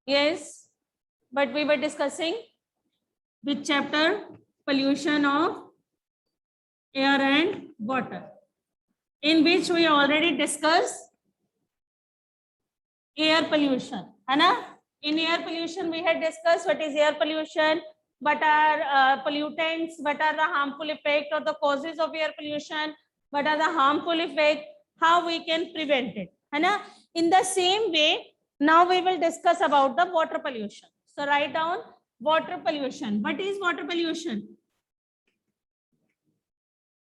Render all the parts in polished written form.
Yes, but we were discussing which chapter? Pollution of air and water, in which we already discussed air pollution, है ना? In air pollution, we had discussed what is air pollution, what are pollutants, what are the harmful effect or the causes of air pollution, what are the harmful effect, how we can prevent it, है ना? In the same way, now we will discuss about the water pollution. So write down water pollution. What is water pollution?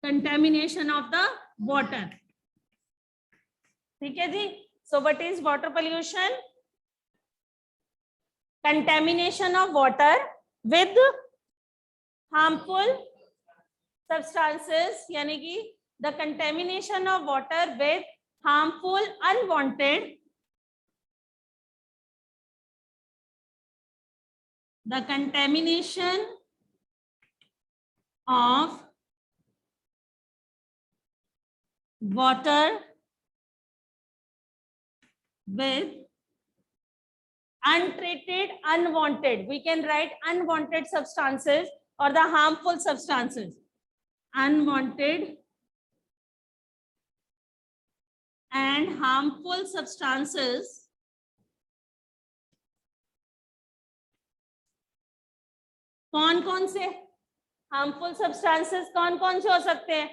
Contamination of the water. ठीक है जी? So what is water pollution? Contamination of water with harmful substances, यानी कि the contamination of water with harmful unwanted, the contamination of water with untreated, unwanted. We can write unwanted substances or the harmful substances. Unwanted and harmful substances कौन कौन से harmful substances कौन कौन से हो सकते हैं?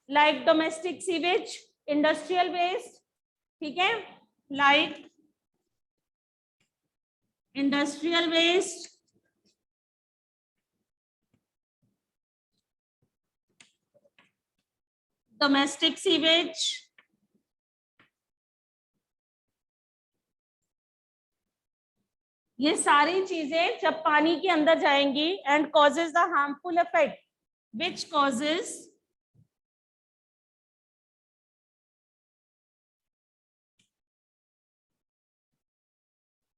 Like domestic sewage, industrial waste, ठीक है? Like industrial waste, domestic sewage, ये सारी चीजें जब पानी के अंदर जाएंगी and causes the harmful effect, which causes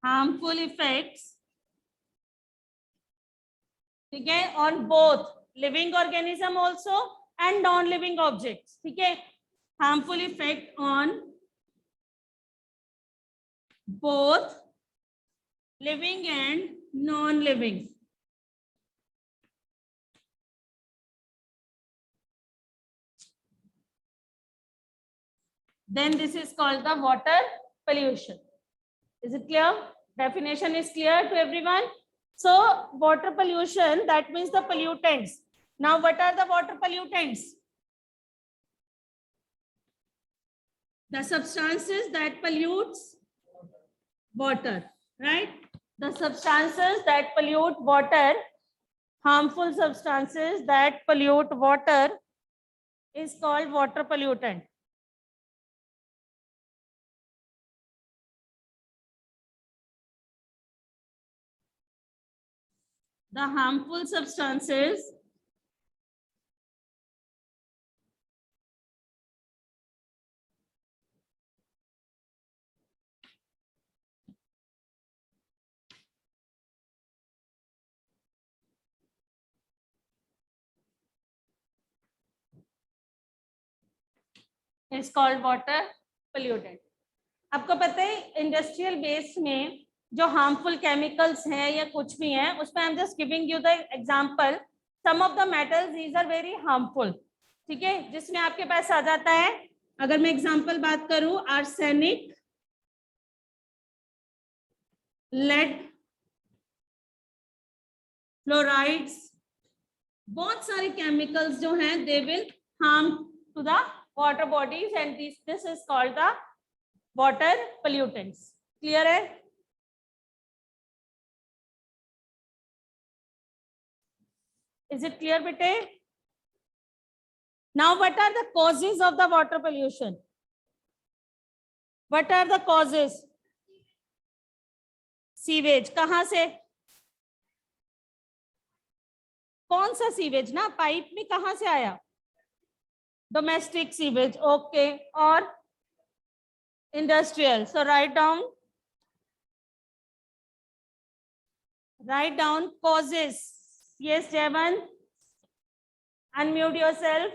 harmful effects, ठीक है, on both living organism also and non-living objects, ठीक है, harmful effect on both living and non-living. Then this is called the water pollution. Is it clear? Definition is clear to everyone. So water pollution, that means the pollutants. Now what are the water pollutants? The substances that pollutes water, right? The substances that pollute water, harmful substances that pollute water is called water pollutant. The harmful substances is called water pollutant. आपको पता है industrial waste में जो harmful chemicals हैं या कुछ भी हैं, उसमें I am just giving you the example. Some of the metals these are very harmful, ठीक है, जिसमें आपके पास आ जाता है, अगर मैं एग्जांपल बात करूं, आर्सेनिक, लेड, फ्लोराइड्स, बहुत सारे केमिकल्स जो हैं they will harm to the water bodies and this is called the water pollutants. Clear है? Is it clear bete? Now what are the causes of the water pollution? What are the causes? Sewage, कहां से? कौन सा sewage ना, pipe में कहां से आया? Domestic sewage, okay. और industrial. So write down causes. Yes, Jevan, unmute yourself.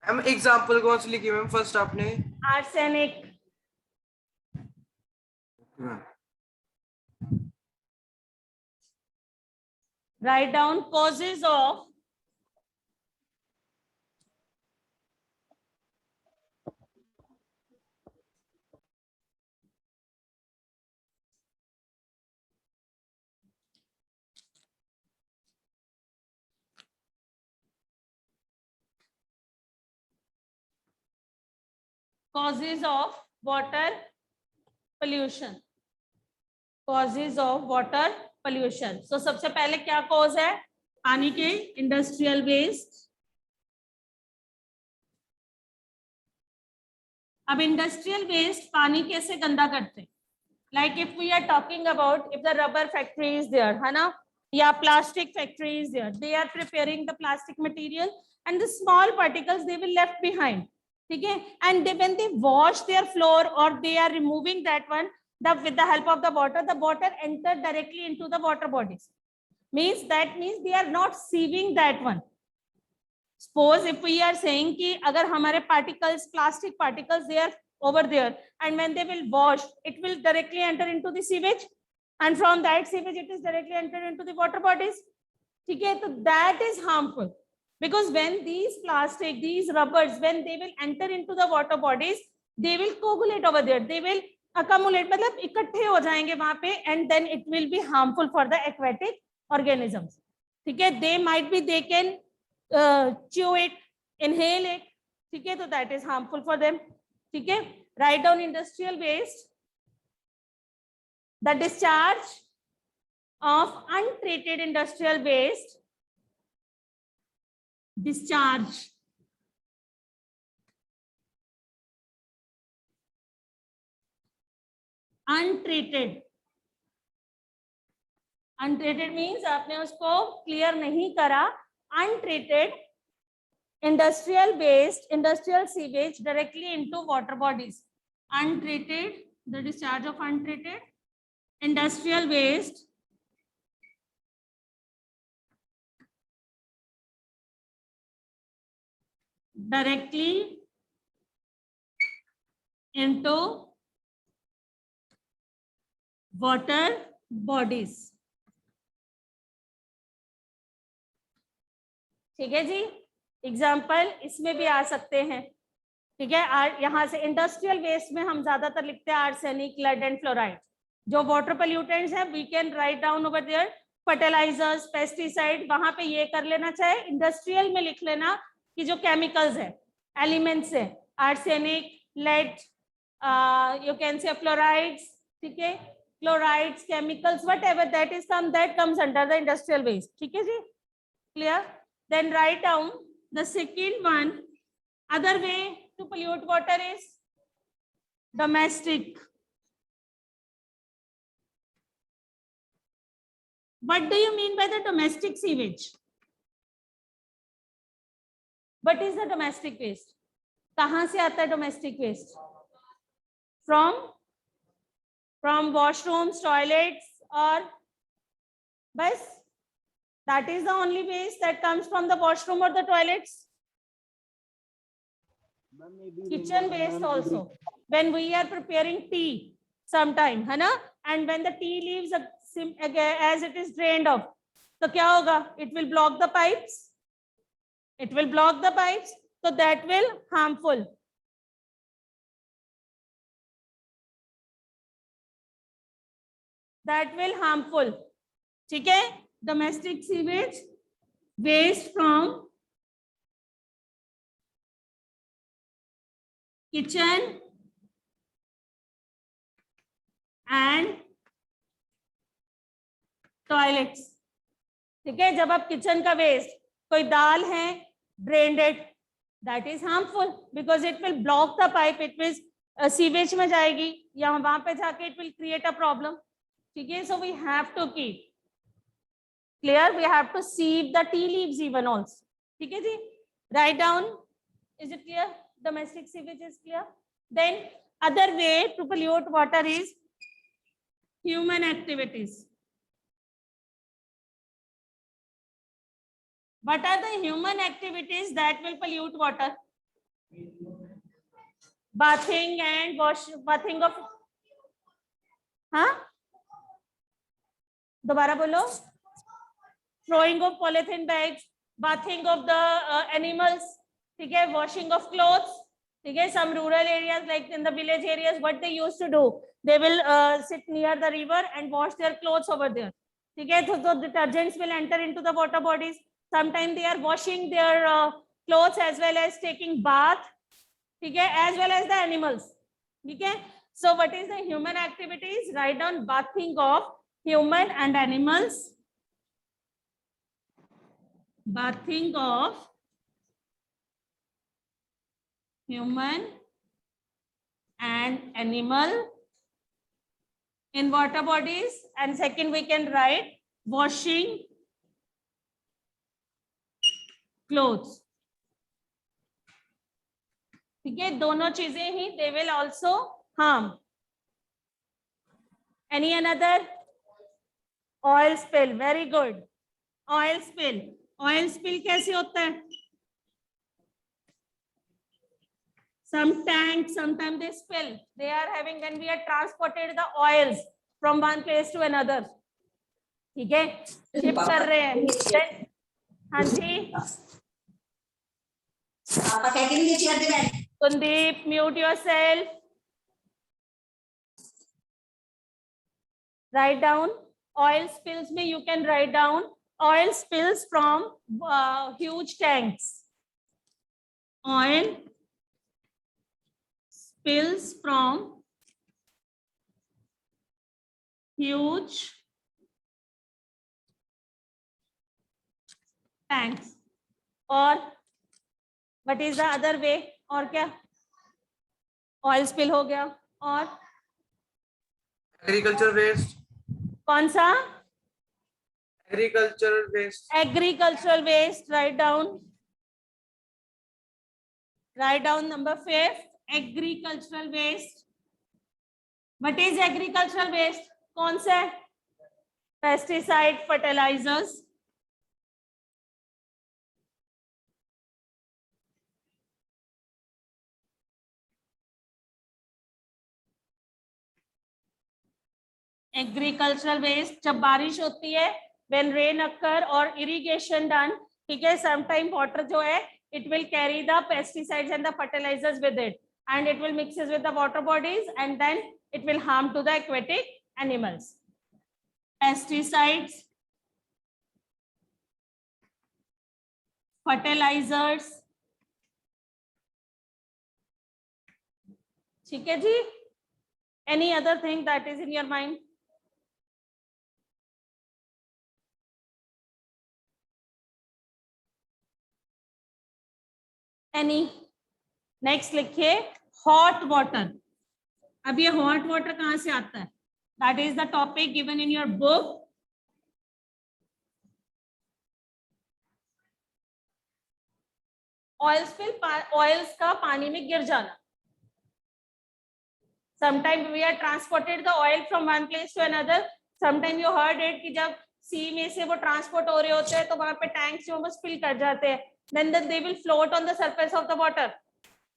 Ma'am example कौन सी लिखी मैम फर्स्ट आपने? Arsenic. Write down causes of water pollution. Causes of water pollution. So सबसे पहले क्या cause है? पानी के इंडस्ट्रियल वेस्ट. अब इंडस्ट्रियल वेस्ट पानी कैसे गंदा करते हैं? Like if we are talking about if the rubber factory is there, है ना, या plastic factory is there, they are preparing the plastic material and the small particles they will left behind. ठीक है? And they, when they wash their floor or they are removing that one, with the help of the water enter directly into the water bodies. Means they are not sieving that one. Suppose if we are saying कि अगर हमारे particles, plastic particles, they are over there, and when they will wash, it will directly enter into the sewage, and from that sewage it is directly entered into the water bodies. ठीक है? तो that is harmful, because when these plastic, these rubbers, when they will enter into the water bodies, they will coagulate over there, they will accumulate, मतलब इकट्ठे हो जाएंगे वहां पे, and then it will be harmful for the aquatic organisms. ठीक है? They might be, they can chew it, inhale it. ठीक है? तो that is harmful for them. ठीक है? Write down industrial waste. The discharge of untreated industrial waste. Discharge. Untreated. Untreated means आपने उसको clear नहीं करा. Untreated industrial waste, industrial sewage directly into water bodies. Untreated, the discharge of untreated industrial waste directly into water bodies. ठीक है जी? Example इसमें भी आ सकते हैं. ठीक है? यहाँ से इंडस्ट्रियल वेस्ट में हम ज्यादातर लिखते हैं आर्सेनिक, लेड एंड फ्लोराइड. जो वाटर पोल्यूटेंट्स हैं, we can write down over there fertilisers, pesticide. वहां पे ये कर लेना चाहिए. इंडस्ट्रियल में लिख लेना कि जो केमिकल्स है, एलिमेंट्स है, arsenic, lead, you can say fluorides. ठीक है? Chlorides, chemicals, whatever that is that comes under the industrial waste. ठीक है जी? Clear? Then write down the second one. Other way to pollute water is domestic. What do you mean by the domestic sewage? What is the domestic waste? कहाँ से आता है domestic waste? From washrooms, toilets, or बस that is the only waste that comes from the washroom or the toilets. Kitchen waste also. When we are preparing tea sometime, है ना, and when the tea leaves as it is drained off, तो क्या होगा? It will block the pipes. It will block the pipes, so that will harmful. That will harmful. ठीक है? Domestic sewage waste from kitchen and toilets. ठीक है? जब आप kitchen का वेस्ट, कोई दाल है, drained it, that is harmful because it will block the pipe. It will sewage में जाएगी या वहां पे जाके it will create a problem. ठीक है? So we have to keep clear. We have to sieve the tea leaves even also. ठीक है जी? Write down. Is it clear? Domestic sewage is clear. Then other way to pollute water is human activities. What are the human activities that will pollute water? Bathing and bathing of हाँ दोबारा बोलो. Throwing of polythene bags, bathing of the animals, ठीक है, washing of clothes, ठीक है. Some rural areas like in the village areas, what they used to do, they will sit near the river and wash their clothes over there, ठीक है. So detergents will enter into the water bodies. Sometimes they are washing their clothes as well as taking bath, ठीक है, as well as the animals, ठीक है. So what is the human activities? Write down bathing of human and animals. Bathing of human and animal in water bodies. And second we can write washing clothes, ठीक है. दोनों चीजें ही they will also harm. Any another? Oil spill, very good. Oil spill. Oil spill कैसे होता है? Some tanks, sometimes they spill. They are having, when we are transported the oils from one place to another, ठीक है, ship कर रहे हैं. हाँ जी Kundeep, mute yourself. Write down oil spills. में you can write down oil spills from huge tanks. Oil spills from huge tanks. और what is the other way? और क्या? Oil spill हो गया. और एग्रीकल्चर वेस्ट. कौन सा? Agriculture waste. Agricultural waste. Write down. Write down number 5. Agricultural waste. What is agricultural waste? कौन सा? Pesticide, fertilizers. एग्रीकल्चरल वेस्ट जब बारिश होती है, when rain occur or irrigation done, ठीक है, sometime water जो है it will carry the pesticides and the fertilizers with it, and it will mixes with the water bodies, and then it will harm to the aquatic animals. Pesticides, fertilizers, ठीक है जी. Any other thing that is in your mind? Any? Next लिखिए hot water. अब ये hot water कहाँ से आता है? That is the topic given in your book. Oil spill, oils का पानी में गिर जाना. Sometimes we are transported the oil from one place to another. Sometimes you heard it कि जब sea में से वो transport हो रहे होते हैं तो वहाँ पे tanks जो वो spill कर जाते हैं. Then they will float on the surface of the water.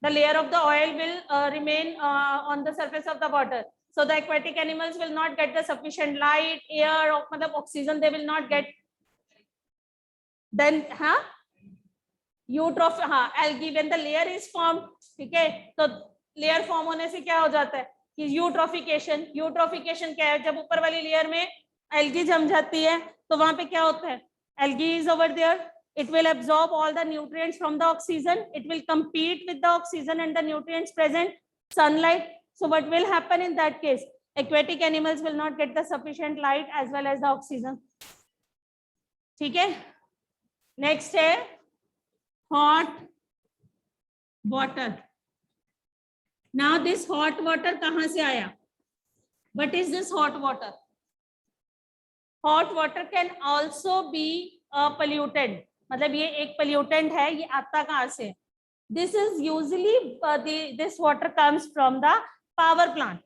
The layer of the oil will remain on the surface of the water. So the aquatic animals will not get the sufficient light, air, or मतलब oxygen they will not get. Then eutrophy, algae, when the layer is formed, ठीक है, तो layer form होने से क्या हो जाता है कि यूट्रोफिकेशन. यूट्रोफिकेशन क्या है? जब ऊपर वाली लेयर में एल्गी जम जाती है तो वहां पे क्या होता है? Algae is over there, it will absorb all the nutrients from the oxygen, it will compete with the oxygen and the nutrients present, sunlight. So what will happen in that case? Aquatic animals will not get the sufficient light as well as the oxygen. ठीक है. Next है hot water. Now this hot water कहाँ से आया? What is this hot water? Hot water can also be a pollutant. मतलब ये एक pollutant है. ये आता कहाँ से? This is usually this water comes from the power plant.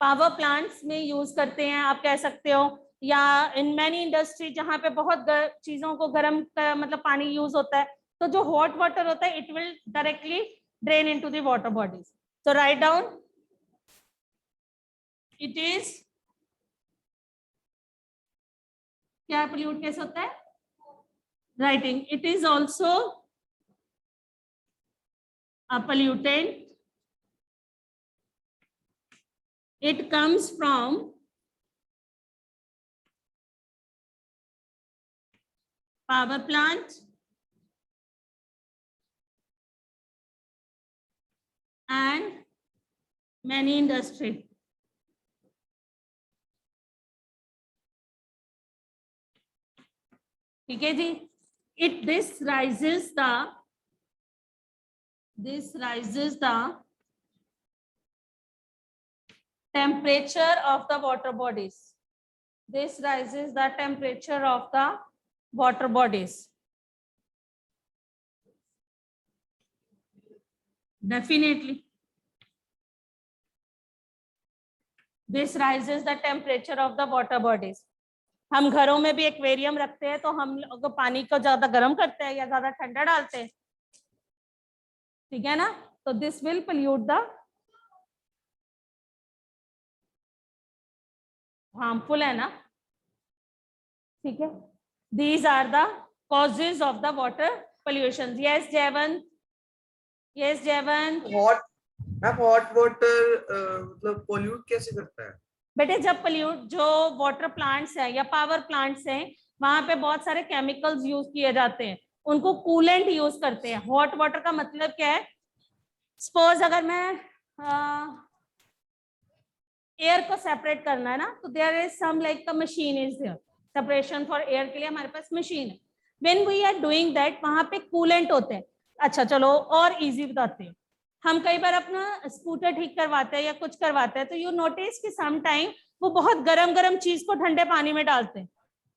Power plants में use करते हैं आप कह सकते हो, या in many industry जहाँ पे बहुत चीजों को गर्म मतलब पानी use होता है, तो जो hot water होता है it will directly drain into the water bodies. So write down it is क्या पोल्यूट कैसे होता है? Writing it is also a pollutant. It comes from power plant and many industry. ठीक है जी. This rises the temperature of the water bodies. This rises the temperature of the water bodies. Definitely. This rises the temperature of the water bodies. हम घरों में भी aquarium रखते हैं तो हम लोग पानी को ज्यादा गर्म करते हैं या ज्यादा ठंडा डालते हैं, ठीक है ना? तो this will pollute the harmful है ना, ठीक है. These are the causes of the water pollution. Yes Jaywant, yes Jaywant. Hot water मतलब पोल्यूट कैसे करता है बेटे? जब पोल्यूट जो वाटर प्लांट्स हैं या पावर प्लांट्स हैं वहां पे बहुत सारे केमिकल्स यूज किए जाते हैं, उनको कूलेंट यूज करते हैं. हॉट वाटर का मतलब क्या है? सपोज अगर मैं एयर को सेपरेट करना है ना, तो there is some like a machine is there. Separation for air के लिए हमारे पास मशीन है. When we are doing that, वहां पे कूलेंट होते हैं. अच्छा चलो और इजी बताते हैं. हम कई बार अपना स्कूटर ठीक करवाते हैं या कुछ करवाते हैं, तो यू नोटिस कि सम टाइम वो बहुत गरम गरम चीज को ठंडे पानी में डालते हैं,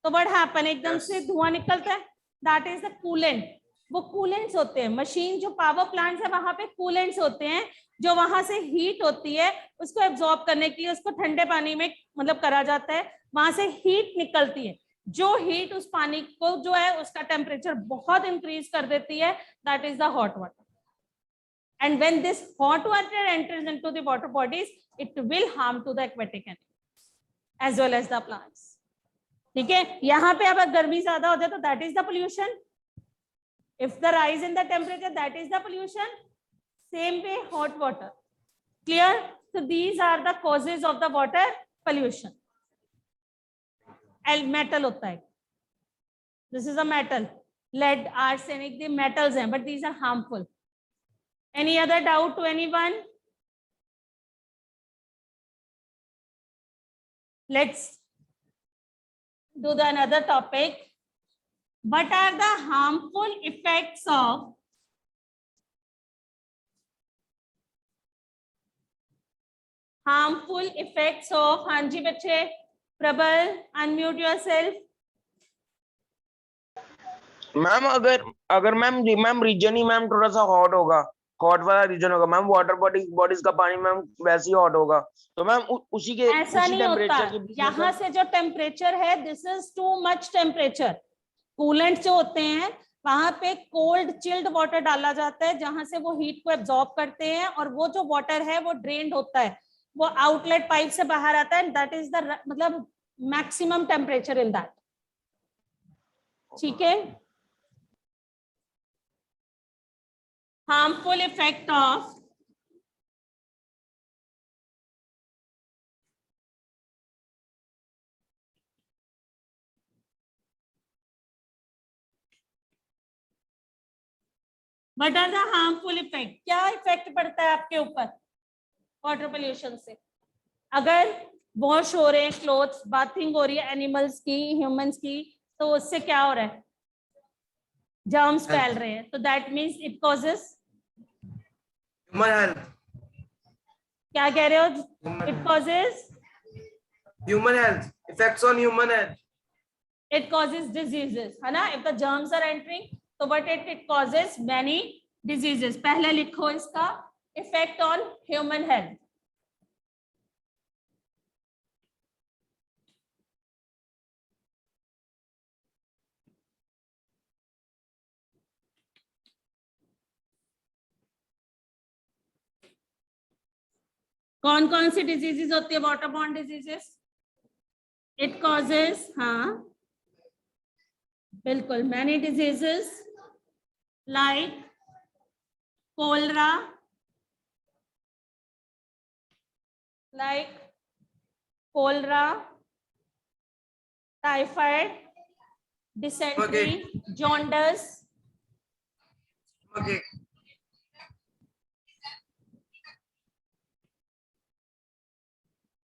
तो व्हाट हैपन, एकदम से धुआं निकलता है. That is the coolant. वो कूलेंट्स होते हैं. मशीन जो पावर प्लांट्स है वहां पे कूलेंट्स होते हैं, जो वहां से हीट होती है उसको एब्जॉर्ब करने के लिए उसको ठंडे पानी में मतलब करा जाता है. वहां से हीट निकलती है, जो हीट उस पानी को जो है उसका टेम्परेचर बहुत इंक्रीज कर देती है. That is the hot water. And when this hot water enters into the water bodies, it will harm to the aquatic animals as well as the plants. ठीक है. यहाँ पे अगर गर्मी ज्यादा हो जाए तो that is the pollution. If the rise in the temperature, that is the pollution. Same way hot water. Clear? So these are the causes of the water pollution. Metal होता है. This is a metal. Lead, arsenic, the metals हैं, but these are harmful. Any other doubt to anyone? Let's do the another topic. What are the harmful effects of हाँ जी बच्चे, प्रबल unmute yourself. Ma'am अगर ma'am reason ही ma'am थोड़ा सा hot होगा, hot वाला reason होगा मैम, वाटर बॉडीज का पानी मैम वैसे ही हॉट होगा, तो मैम उसी के ऐसा उसी नहीं होता. यहाँ से जो टेम्परेचर है, this is too much temperature. Coolant जो होते हैं वहां पे कोल्ड चिल्ड वाटर डाला जाता है, जहां से वो हीट को एब्जॉर्ब करते हैं, और वो जो वाटर है वो ड्रेन्ड होता है, वो आउटलेट पाइप से बाहर आता है. दैट इज द मतलब मैक्सिमम टेम्परेचर इन दैट. ठीक है. harmful effect of what are the harmful effect? क्या इफेक्ट पड़ता है आपके ऊपर वाटर पोल्यूशन से? अगर वॉश हो रहे हैं क्लोथ्स, बाथिंग हो रही है एनिमल्स की, ह्यूमंस की, तो उससे क्या हो रहा है? जर्म्स फैल रहे हैं, तो that means it causes human health. क्या कह रहे हो? It causes human health, effects on human health. it causes diseases, है ना? if the germs are entering, तो but it causes many diseases. पहले लिखो इसका effect on human health. कौन कौन सी डिजीजेस होती है water borne diseases? It causes, हाँ बिल्कुल, many diseases like cholera, like cholera, typhoid, dysentery, jaundice. Okay.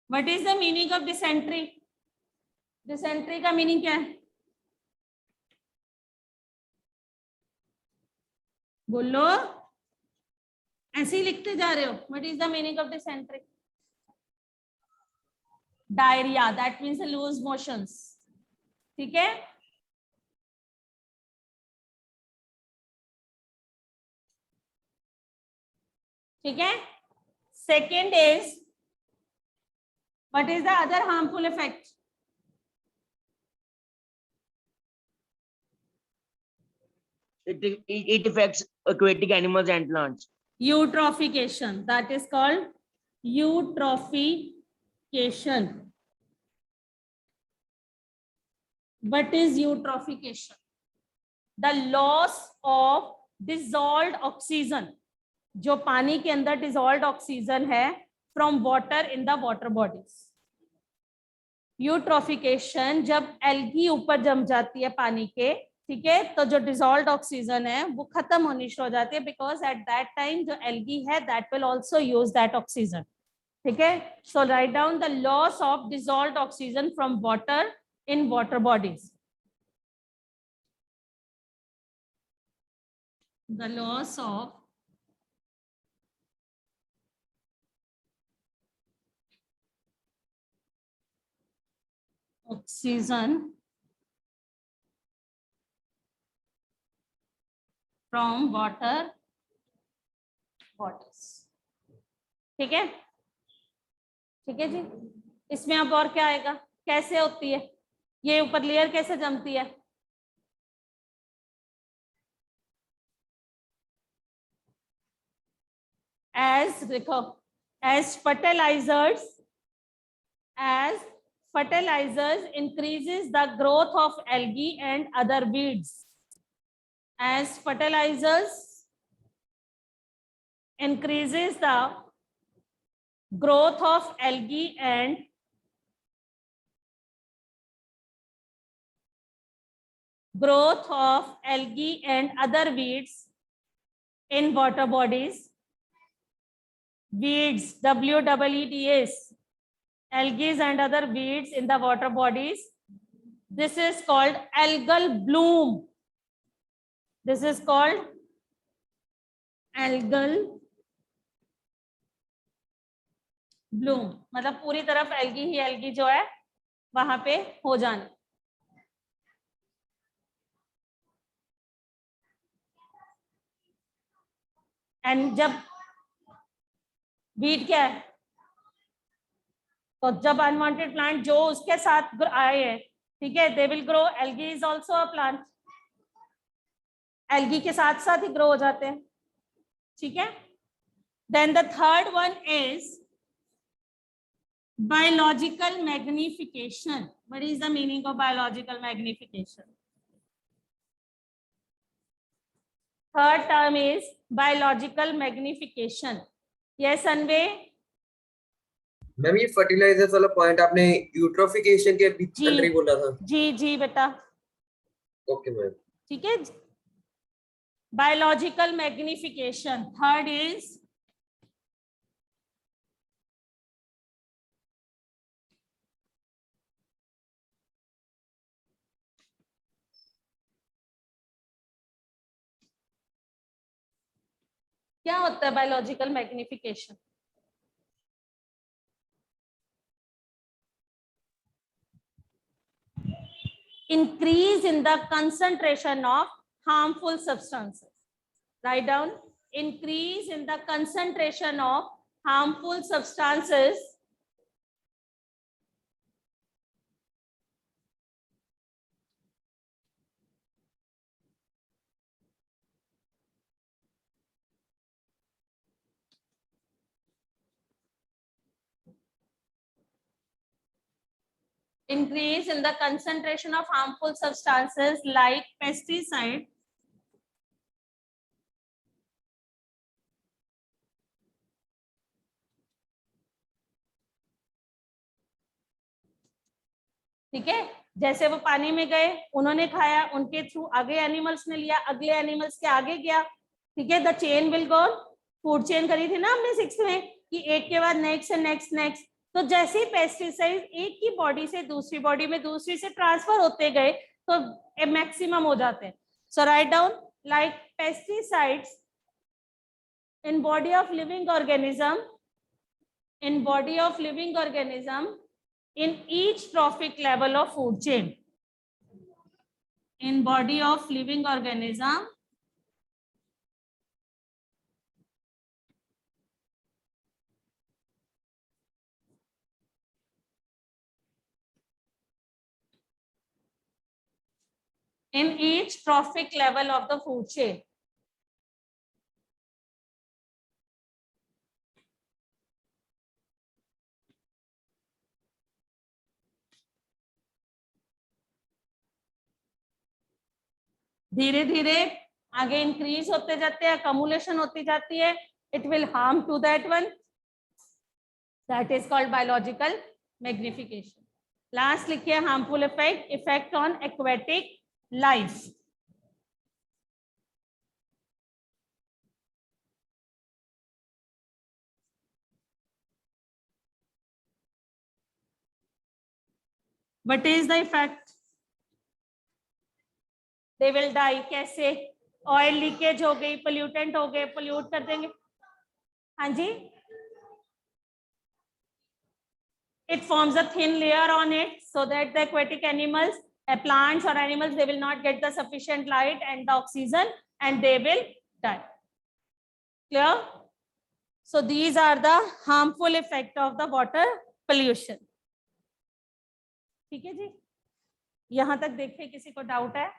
What is the meaning of dysentery? Dysentery का meaning क्या है? बोलो, ऐसे ही लिखते जा रहे हो. What is the meaning of dysentery? Diarrhea, that means loose motions. ठीक है? ठीक है? Second is, what is the other harmful effect? It affects aquatic animals and plants. Eutrophication, that is called eutrophication. What is eutrophication? The loss of dissolved oxygen. जो पानी के अंदर dissolved oxygen है from water in the water bodies. Eutrophication जब algae ऊपर जम जाती है पानी के, ठीक है, तो जो dissolved oxygen है वो खत्म होनी शुरू हो जाती है, because at that time जो algae है that will also use that oxygen. ठीक है, so write down the loss of dissolved oxygen from water in water bodies. The loss of oxygen from water bodies. ठीक है, ठीक है जी. इसमें अब और क्या आएगा, कैसे होती है ये ऊपर लेयर, कैसे जमती है? As देखो, as fertilizers increases the growth of algae and other weeds. As fertilizers increases the growth of algae and other weeds in water bodies. Weeds, WEEDS, algae and other weeds in the water bodies. This is called algal bloom. This is called algal bloom. मतलब पूरी तरफ algae ही algae जो है वहां पे हो जाना. And जब वीड क्या है, तो जब अनवांटेड प्लांट जो उसके साथ आए हैं, ठीक है, they will grow. Algae is also a plant, algae के साथ साथ ही ग्रो हो जाते हैं. ठीक है, then the third one is biological magnification. What is the meaning of biological magnification? Third term is biological magnification. Yes anyway? Ma'am ये fertilisers वाला पॉइंट आपने यूट्रोफिकेशन के अंदर ही बोला था. जी जी बेटा. Okay ma'am. ठीक है, बायोलॉजिकल मैग्निफिकेशन. थर्ड इज क्या होता है biological magnification? Increase in the concentration of harmful substances. Write down, increase in the concentration of harmful substances increase in the concentration of harmful substances like pesticide ठीक है, जैसे वो पानी में गए, उन्होंने खाया, उनके थ्रू आगे एनिमल्स ने लिया, अगले एनिमल्स के आगे गया, ठीक है, the chain will go, food chain करी थी ना हमने 6th में कि एक के बाद नेक्स्ट नेक्स्ट नेक्स्ट, तो जैसे ही पेस्टिसाइड एक की बॉडी से दूसरी बॉडी में, दूसरी से ट्रांसफर होते गए तो मैक्सिमम हो जाते हैं. So write down like pesticides in body of living organism, in body of living organism, in each trophic level of food chain, in body of living organism, in each trophic level of the food chain. धीरे धीरे आगे increase होते जाते हैं, अकमुलेशन होती जाती है, it will harm to that one, that is called biological magnification. Last लिखिए harmful effect, effect on aquatic life. What is the effect? They will die. कैसे? ऑयल लीकेज हो गई, पोल्यूटेंट हो गए, पोल्यूट कर देंगे. हाँ जी, it forms a thin layer on it so that the aquatic animals, plants or animals, they will not get the sufficient light and the oxygen and they will die. Clear? So these are the harmful effect of the water pollution. ठीक है जी, यहाँ तक देखिए, किसी को doubt है?